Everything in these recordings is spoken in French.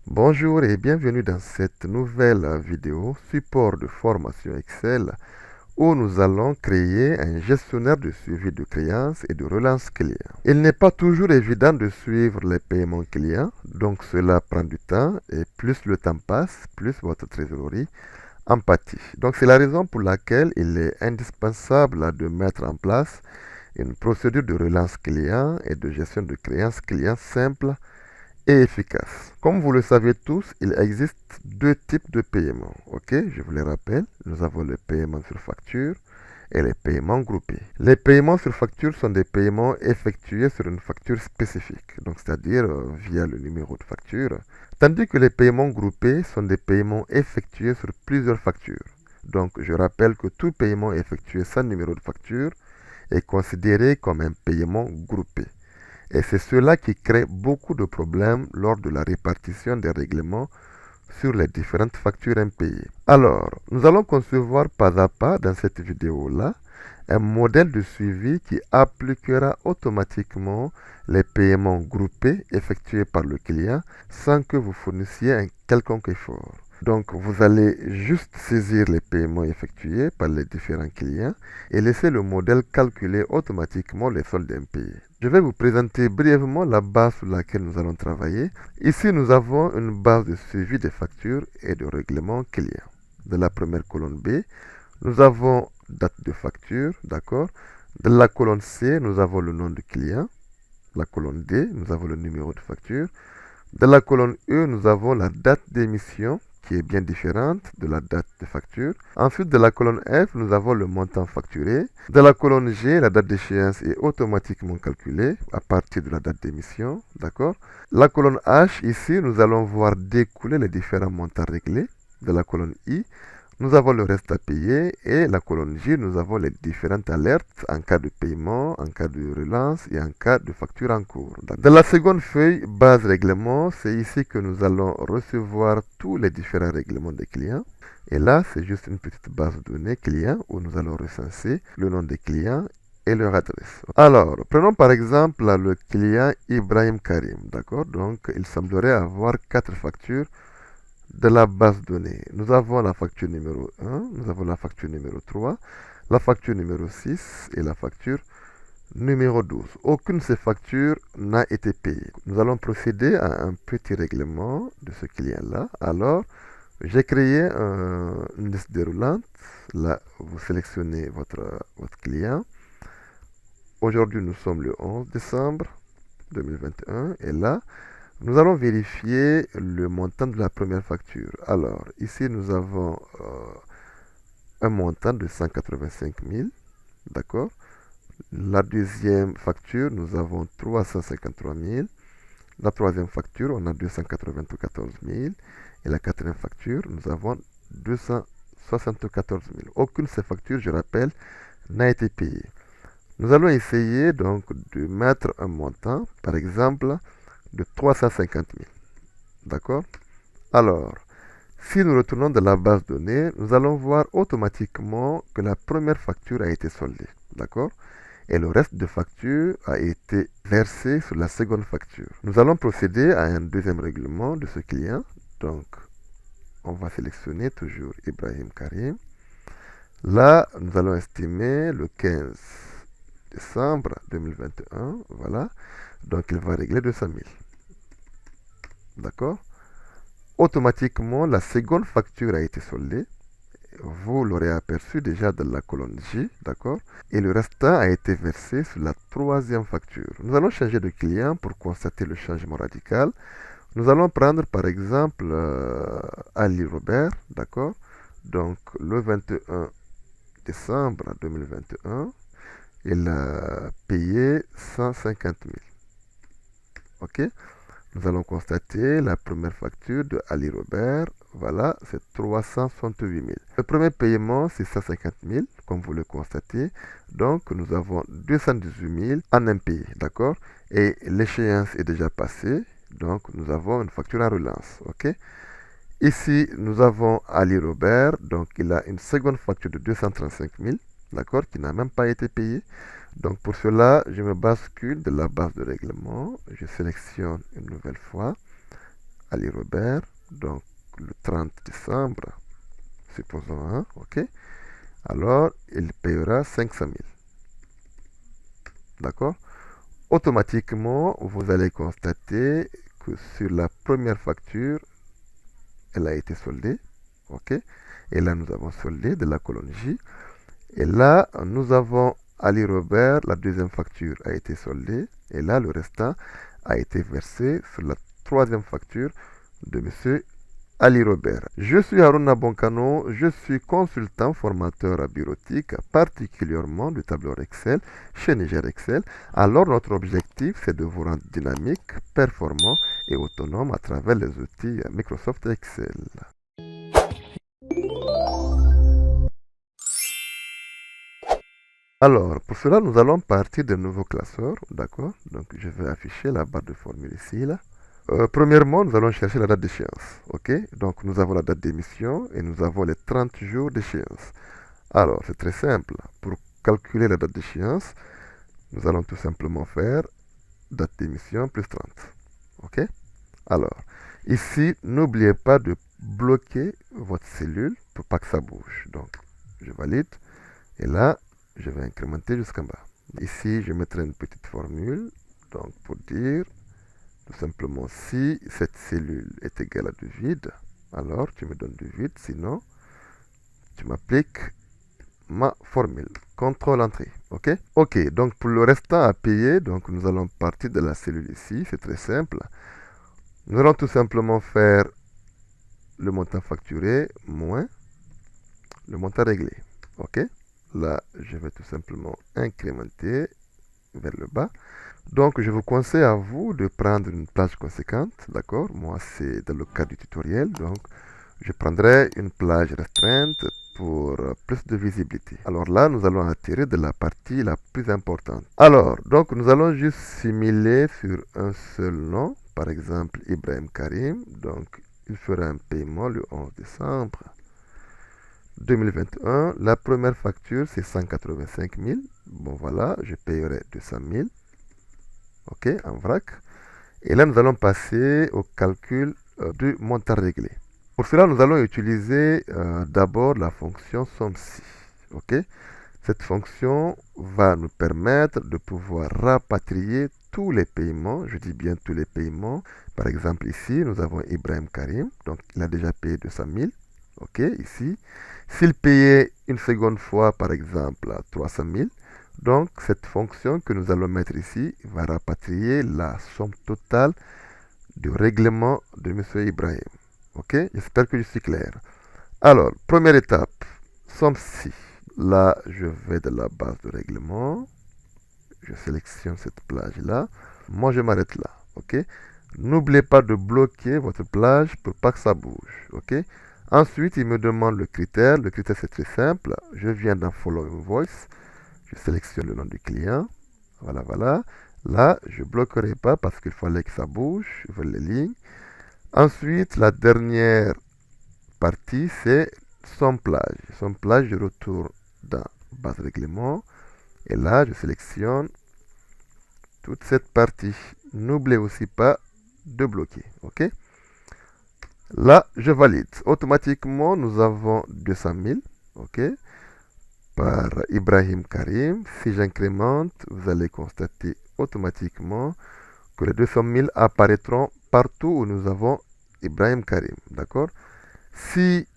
Bonjour et bienvenue dans cette nouvelle vidéo support de formation Excel où nous allons créer un gestionnaire de suivi de créances et de relance client. Il n'est pas toujours évident de suivre les paiements clients, donc cela prend du temps et plus le temps passe, plus votre trésorerie en pâtit. Donc c'est la raison pour laquelle il est indispensable de mettre en place une procédure de relance client et de gestion de créances clients simple et efficace. Comme vous le savez tous, il existe deux types de paiements. Ok, je vous les rappelle. Nous avons le paiement sur facture et les paiements groupés. Les paiements sur facture sont des paiements effectués sur une facture spécifique, donc c'est-à-dire via le numéro de facture, tandis que les paiements groupés sont des paiements effectués sur plusieurs factures. Donc je rappelle que tout paiement effectué sans numéro de facture est considéré comme un paiement groupé. Et c'est cela qui crée beaucoup de problèmes lors de la répartition des règlements sur les différentes factures impayées. Alors, nous allons concevoir pas à pas dans cette vidéo-là un modèle de suivi qui appliquera automatiquement les paiements groupés effectués par le client sans que vous fournissiez un quelconque effort. Donc, vous allez juste saisir les paiements effectués par les différents clients et laisser le modèle calculer automatiquement les soldes impayés. Je vais vous présenter brièvement la base sur laquelle nous allons travailler. Ici, nous avons une base de suivi des factures et de règlement client. De la première colonne B, nous avons date de facture, d'accord. De la colonne C, nous avons le nom du client. La colonne D, nous avons le numéro de facture. De la colonne E, nous avons la date d'émission qui est bien différente de la date de facture. Ensuite, de la colonne F, nous avons le montant facturé. De la colonne G, la date d'échéance est automatiquement calculée à partir de la date d'émission. D'accord. La colonne H, ici, nous allons voir découler les différents montants réglés. De la colonne I, nous avons le reste à payer et la colonne J, nous avons les différentes alertes en cas de paiement, en cas de relance et en cas de facture en cours. Dans la seconde feuille, base règlement, c'est ici que nous allons recevoir tous les différents règlements des clients. Et là, c'est juste une petite base de données clients où nous allons recenser le nom des clients et leur adresse. Alors, prenons par exemple le client Ibrahim Karim, d'accord? Donc, il semblerait avoir 4 factures de la base donnée. Nous avons la facture numéro 1, nous avons la facture numéro 3, la facture numéro 6 et la facture numéro 12. Aucune de ces factures n'a été payée. Nous allons procéder à un petit règlement de ce client-là. Alors, j'ai créé une liste déroulante. Là, vous sélectionnez votre client. Aujourd'hui, nous sommes le 11 décembre 2021 et là, nous allons vérifier le montant de la première facture. Alors, ici, nous avons un montant de 185 000. D'accord. La deuxième facture, nous avons 353 000. La troisième facture, on a 294 000. Et la quatrième facture, nous avons 274 000. Aucune de ces factures, je rappelle, n'a été payée. Nous allons essayer donc de mettre un montant, par exemple, de 350 000. D'accord. Alors, si nous retournons de la base de données, nous allons voir automatiquement que la première facture a été soldée. D'accord. Et le reste de facture a été versé sur la seconde facture. Nous allons procéder à un deuxième règlement de ce client. Donc, on va sélectionner toujours Ibrahim Karim. Là, nous allons estimer le 15 décembre 2021. Voilà. Donc, il va régler 200 000. D'accord. Automatiquement, la seconde facture a été soldée. Vous l'aurez aperçu déjà dans la colonne J, d'accord. Et le restant a été versé sur la troisième facture. Nous allons changer de client pour constater le changement radical. Nous allons prendre par exemple Ali Robert, d'accord. Donc le 21 décembre 2021, il a payé 150 000. Ok. Nous allons constater la première facture de Ali Robert. Voilà, c'est 368 000. Le premier paiement, c'est 150 000, comme vous le constatez. Donc, nous avons 218 000 en impayé, d'accord. Et l'échéance est déjà passée. Donc, nous avons une facture en relance, ok. Ici, nous avons Ali Robert. Donc, il a une seconde facture de 235 000, d'accord, qui n'a même pas été payée. Donc pour cela, je me bascule de la base de règlement. Je sélectionne une nouvelle fois Ali Robert, donc le 30 décembre, supposons, hein, ok. Alors, il payera 500 000. D'accord? Automatiquement, vous allez constater que sur la première facture, elle a été soldée. Ok? Et là, nous avons soldé de la colonne J. Et là, nous avons Ali Robert, la deuxième facture a été soldée. Et là, le restant a été versé sur la troisième facture de monsieur Ali Robert. Je suis Haruna Bonkano, je suis consultant formateur à bureautique, particulièrement du tableur Excel chez Niger Excel. Alors notre objectif, c'est de vous rendre dynamique, performant et autonome à travers les outils Microsoft Excel. Alors, pour cela, nous allons partir de nouveaux classeurs, d'accord? Donc, je vais afficher la barre de formule ici, là. Premièrement, nous allons chercher la date d'échéance, ok? Donc, nous avons la date d'émission et nous avons les 30 jours d'échéance. Alors, c'est très simple. Pour calculer la date d'échéance, nous allons tout simplement faire date d'émission plus 30, ok? Alors, ici, n'oubliez pas de bloquer votre cellule pour pas que ça bouge. Donc, je valide et là, je vais incrémenter jusqu'en bas. Ici, je mettrai une petite formule, donc pour dire tout simplement si cette cellule est égale à du vide, alors tu me donnes du vide, sinon tu m'appliques ma formule. Contrôle entrée, ok? Ok, donc pour le restant à payer, donc nous allons partir de la cellule ici, c'est très simple. Nous allons tout simplement faire le montant facturé moins le montant réglé, ok? Là, je vais tout simplement incrémenter vers le bas. Donc, je vous conseille à vous de prendre une plage conséquente, d'accord? Moi, c'est dans le cadre du tutoriel, donc je prendrai une plage restreinte pour plus de visibilité. Alors là, nous allons attirer de la partie la plus importante. Alors, donc nous allons juste simuler sur un seul nom, par exemple Ibrahim Karim. Donc, il fera un paiement le 11 décembre 2021. La première facture, c'est 185 000. Bon, voilà, je payerai 200 000. Ok, en vrac. Et là, nous allons passer au calcul du montant réglé. Pour cela, nous allons utiliser d'abord la fonction SOMSI. Ok, cette fonction va nous permettre de pouvoir rapatrier tous les paiements. Je dis bien tous les paiements. Par exemple, ici, nous avons Ibrahim Karim. Donc, il a déjà payé 200 000. Ok, ici. S'il payait une seconde fois, par exemple, 300 000, donc cette fonction que nous allons mettre ici va rapatrier la somme totale du règlement de M. Ibrahim. Ok, j'espère que je suis clair. Alors, première étape, somme 6. Là, je vais de la base de règlement. Je sélectionne cette plage-là. Moi, je m'arrête là. Ok. N'oubliez pas de bloquer votre plage pour pas que ça bouge. Ok. Ensuite, il me demande le critère. Le critère, c'est très simple. Je viens dans Follow Invoice. Je sélectionne le nom du client. Voilà, voilà. Là, je ne bloquerai pas parce qu'il fallait que ça bouge vers les lignes. Ensuite, la dernière partie, c'est son plage. Son plage, je retourne dans base règlement. Et là, je sélectionne toute cette partie. N'oubliez aussi pas de bloquer. OK? Là, je valide. Automatiquement, nous avons 200 000. OK? Par Ibrahim Karim. Si j'incrémente, vous allez constater automatiquement que les 200 000 apparaîtront partout où nous avons Ibrahim Karim. D'accord? Si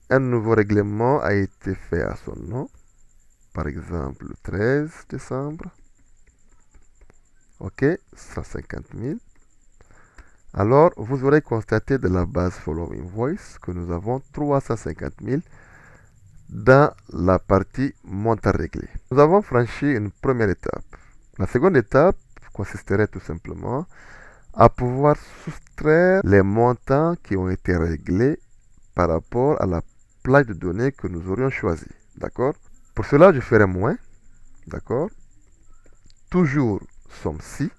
un nouveau règlement a été fait à son nom, par exemple le 13 décembre, ok, 150 000, alors vous aurez constaté de la base Follow Invoice que nous avons 350 000 dans la partie montant réglé. Nous avons franchi une première étape. La seconde étape consisterait tout simplement à pouvoir soustraire les montants qui ont été réglés par rapport à la plage de données que nous aurions choisi. D'accord? Pour cela, je ferai moins. D'accord? Toujours somme ci.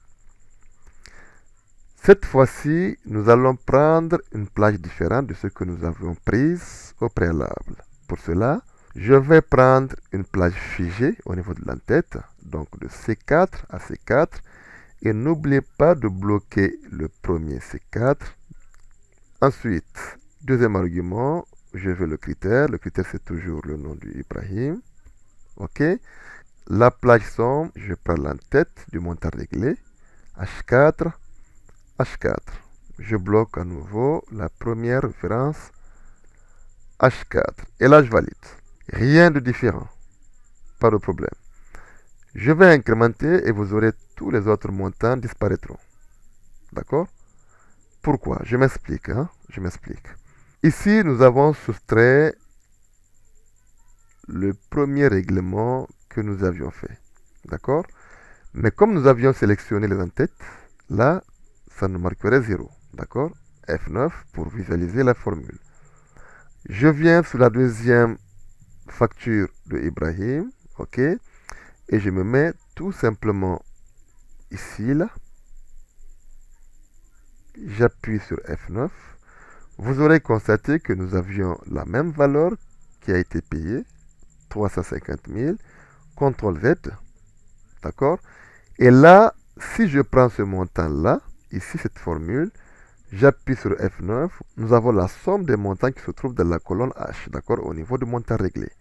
Cette fois-ci, nous allons prendre une plage différente de ce que nous avions prise au préalable. Pour cela, je vais prendre une plage figée au niveau de l'entête, donc de C4 à C4. Et n'oubliez pas de bloquer le premier C4 Ensuite, deuxième argument, je veux le critère. Le critère, c'est toujours le nom du Ibrahim. OK. La plage somme, je prends l'entête du montant réglé. H4, H4. Je bloque à nouveau la première référence H4. Et là, je valide. Rien de différent. Pas de problème. Je vais incrémenter et vous aurez tous les autres montants disparaîtront. D'accord? Pourquoi? Je m'explique. Je m'explique. Ici, nous avons soustrait le premier règlement que nous avions fait. D'accord? Mais comme nous avions sélectionné les entêtes, là, ça nous marquerait 0. D'accord? F9 pour visualiser la formule. Je viens sur la deuxième facture de Ibrahim. OK? Et je me mets tout simplement ici, là. J'appuie sur F9. Vous aurez constaté que nous avions la même valeur qui a été payée, 350 000, CTRL Z, d'accord? Et là, si je prends ce montant-là, ici cette formule, j'appuie sur F9, nous avons la somme des montants qui se trouvent dans la colonne H, d'accord, au niveau du montant réglé.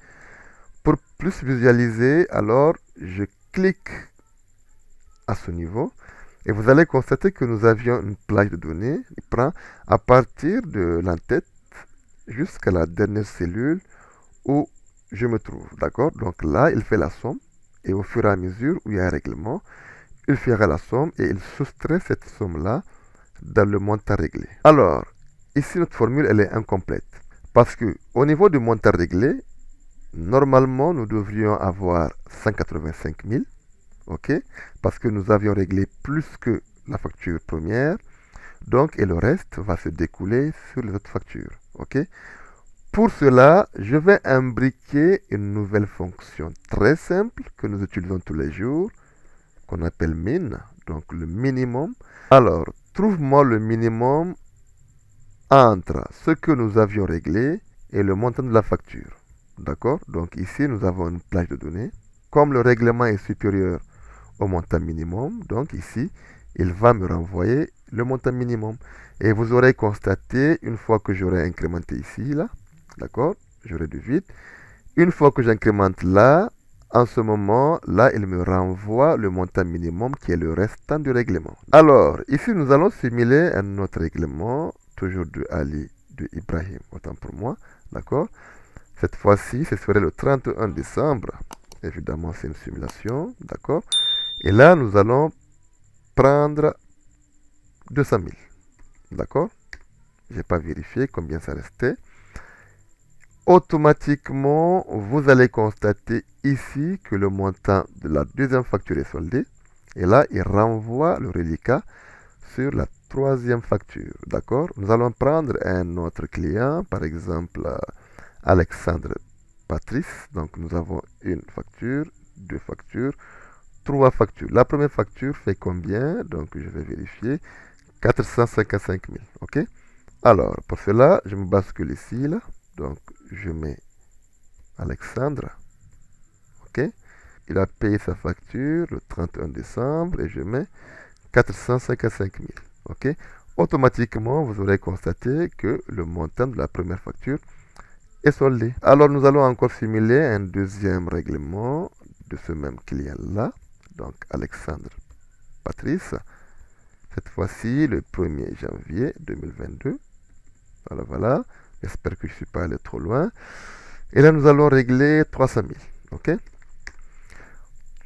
Pour plus visualiser, alors, je clique à ce niveau, et vous allez constater que nous avions une plage de données qui prend à partir de l'entête jusqu'à la dernière cellule où je me trouve. D'accord? Donc là, il fait la somme et au fur et à mesure où il y a un règlement, il fera la somme et il soustrait cette somme-là dans le montant réglé. Alors, ici, notre formule, elle est incomplète parce que au niveau du montant réglé, normalement, nous devrions avoir 185 000. OK? Parce que nous avions réglé plus que la facture première. Donc, et le reste va se découler sur les autres factures. OK? Pour cela, je vais imbriquer une nouvelle fonction très simple que nous utilisons tous les jours, qu'on appelle min, donc le minimum. Alors, trouve-moi le minimum entre ce que nous avions réglé et le montant de la facture. D'accord? Donc ici, nous avons une plage de données. Comme le règlement est supérieur au montant minimum, donc ici, il va me renvoyer le montant minimum. Et vous aurez constaté, une fois que j'aurai incrémenté ici, là, d'accord, j'aurai du vide. Une fois que j'incrémente là, en ce moment, là, il me renvoie le montant minimum qui est le restant du règlement. Alors, ici, nous allons simuler un autre règlement, toujours de Ali, de Ibrahim, autant pour moi, d'accord. Cette fois-ci, ce serait le 31 décembre. Évidemment, c'est une simulation, d'accord. Et là, nous allons prendre 200 000. D'accord? Je n'ai pas vérifié combien ça restait. Automatiquement, vous allez constater ici que le montant de la deuxième facture est soldé. Et là, il renvoie le reliquat sur la troisième facture. D'accord? Nous allons prendre un autre client, par exemple Alexandre Patrice. Donc, nous avons une facture, deux factures, trois factures. La première facture fait combien? Donc, je vais vérifier. 455 000. OK? Alors, pour cela, je me bascule ici, là. Donc, je mets Alexandre. OK? Il a payé sa facture le 31 décembre et je mets 455 000. OK? Automatiquement, vous aurez constaté que le montant de la première facture est soldé. Alors, nous allons encore simuler un deuxième règlement de ce même client-là. Donc, Alexandre Patrice. Cette fois-ci, le 1er janvier 2022. Voilà, voilà. J'espère que je ne suis pas allé trop loin. Et là, nous allons régler 300 000. OK?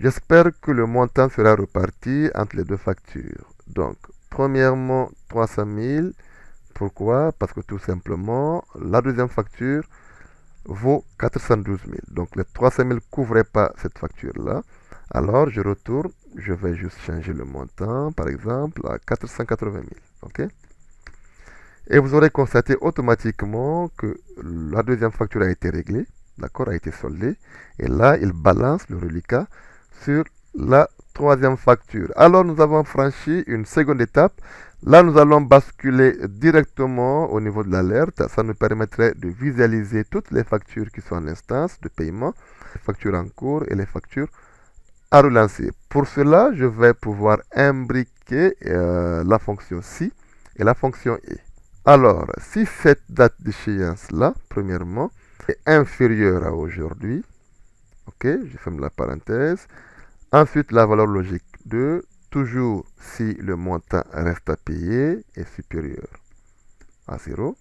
J'espère que le montant sera reparti entre les deux factures. Donc, premièrement, 300 000. Pourquoi? Parce que tout simplement, la deuxième facture vaut 412 000. Donc, les 300 000 ne couvraient pas cette facture-là. Alors, je retourne. Je vais juste changer le montant, par exemple, à 480 000. OK? Et vous aurez constaté automatiquement que la deuxième facture a été réglée, d'accord, a été soldée. Et là, il balance le reliquat sur la troisième facture. Alors, nous avons franchi une seconde étape. Là, nous allons basculer directement au niveau de l'alerte. Ça nous permettrait de visualiser toutes les factures qui sont en instance de paiement, les factures en cours et les factures à relancer. Pour cela, je vais pouvoir imbriquer la fonction si et la fonction et. Alors, si cette date d'échéance-là, premièrement, est inférieure à aujourd'hui, ok, je ferme la parenthèse. Ensuite, la valeur logique 2, toujours si le montant reste à payer est supérieur à 0.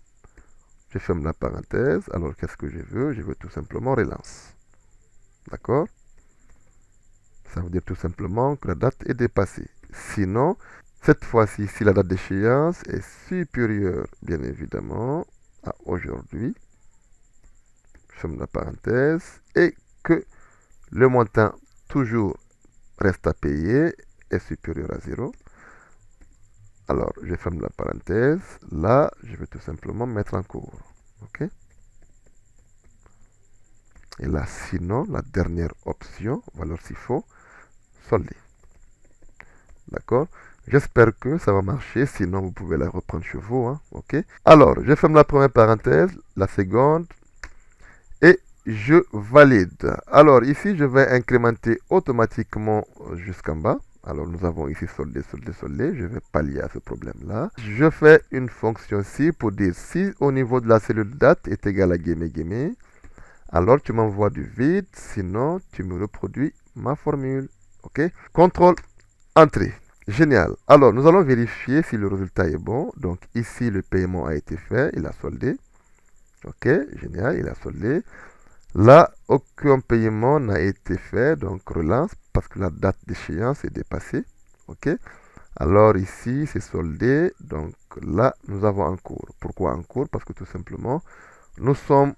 Je ferme la parenthèse. Alors, qu'est-ce que je veux? Je veux tout simplement relance. D'accord? Ça veut dire tout simplement que la date est dépassée. Sinon, cette fois-ci, si la date d'échéance est supérieure, bien évidemment, à aujourd'hui, je ferme la parenthèse, et que le montant toujours reste à payer est supérieur à 0. Alors, je ferme la parenthèse. Là, je vais tout simplement mettre en cours. OK? Et là, sinon, la dernière option, valeur s'il faut, solder. D'accord? J'espère que ça va marcher, sinon vous pouvez la reprendre chez vous. Hein? OK? Alors, je ferme la première parenthèse, la seconde, et je valide. Alors, ici, je vais incrémenter automatiquement jusqu'en bas. Alors, nous avons ici soldé, soldé, soldé. Je vais pallier à ce problème-là. Je fais une fonction si pour dire si au niveau de la cellule date est égal à guillemets, guillemets, alors tu m'envoies du vide, sinon tu me reproduis ma formule. OK? Contrôle, entrée. Génial. Alors, nous allons vérifier si le résultat est bon. Donc, ici, le paiement a été fait. Il a soldé. OK? Génial. Il a soldé. Là, aucun paiement n'a été fait. Donc, relance parce que la date d'échéance est dépassée. OK? Alors, ici, c'est soldé. Donc, là, nous avons en cours. Pourquoi en cours? Parce que tout simplement, nous sommes,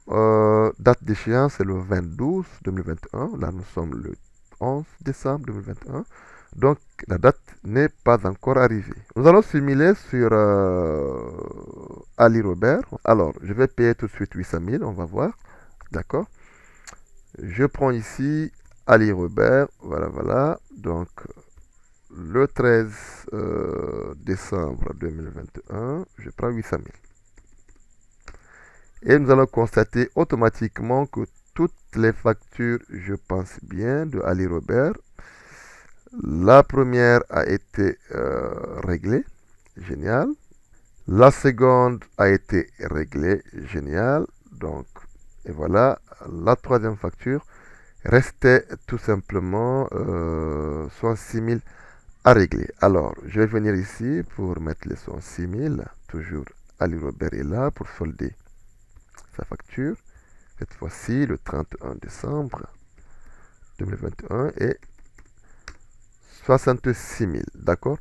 date d'échéance, c'est le 20-12-2021. Là, nous sommes le 11 décembre 2021. Donc, la date n'est pas encore arrivée. Nous allons simuler sur Ali Robert. Alors, je vais payer tout de suite 800 000, on va voir. D'accord? Je prends ici Ali Robert. Voilà, voilà. Donc, le 13 décembre 2021, je prends 800 000. Et nous allons constater automatiquement que toutes les factures, je pense bien, de Ali Robert, la première a été réglée, génial. La seconde a été réglée, génial. Donc, et voilà, la troisième facture restait tout simplement 66 000 à régler. Alors, je vais venir ici pour mettre les 66 000. Toujours Ali Robert est là pour solder sa facture. Cette fois-ci, le 31 décembre 2021 et 66 000, d'accord?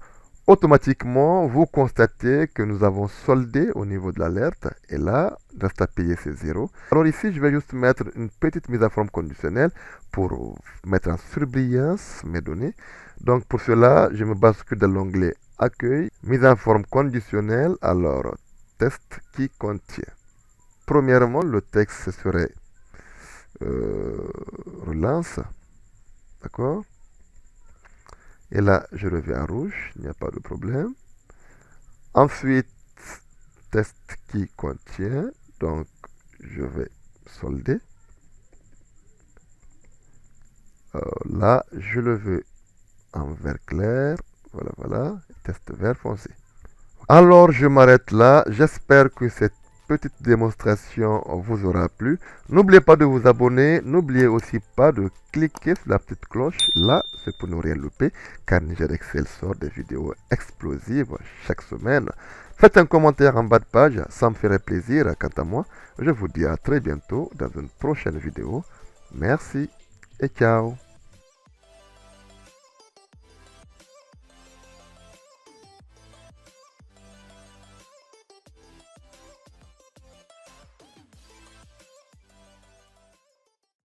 Automatiquement, vous constatez que nous avons soldé au niveau de l'alerte. Et là, reste à payer, c'est 0. Alors ici, je vais juste mettre une petite mise à forme conditionnelle pour mettre en surbrillance mes données. Donc pour cela, je me bascule dans l'onglet Accueil, mise en forme conditionnelle. Alors, test qui contient. Premièrement, le texte serait relance, d'accord? Et là, je reviens en rouge, il n'y a pas de problème. Ensuite, test qui contient, donc je vais solder. Là, je le veux en vert clair, voilà, voilà, test vert foncé. Alors, je m'arrête là, j'espère que cette petite démonstration vous aura plu. N'oubliez pas de vous abonner. N'oubliez aussi pas de cliquer sur la petite cloche. Là, c'est pour ne rien louper, car Niger Excel sort des vidéos explosives chaque semaine. Faites un commentaire en bas de page, ça me ferait plaisir. Quant à moi, je vous dis à très bientôt dans une prochaine vidéo. Merci et ciao.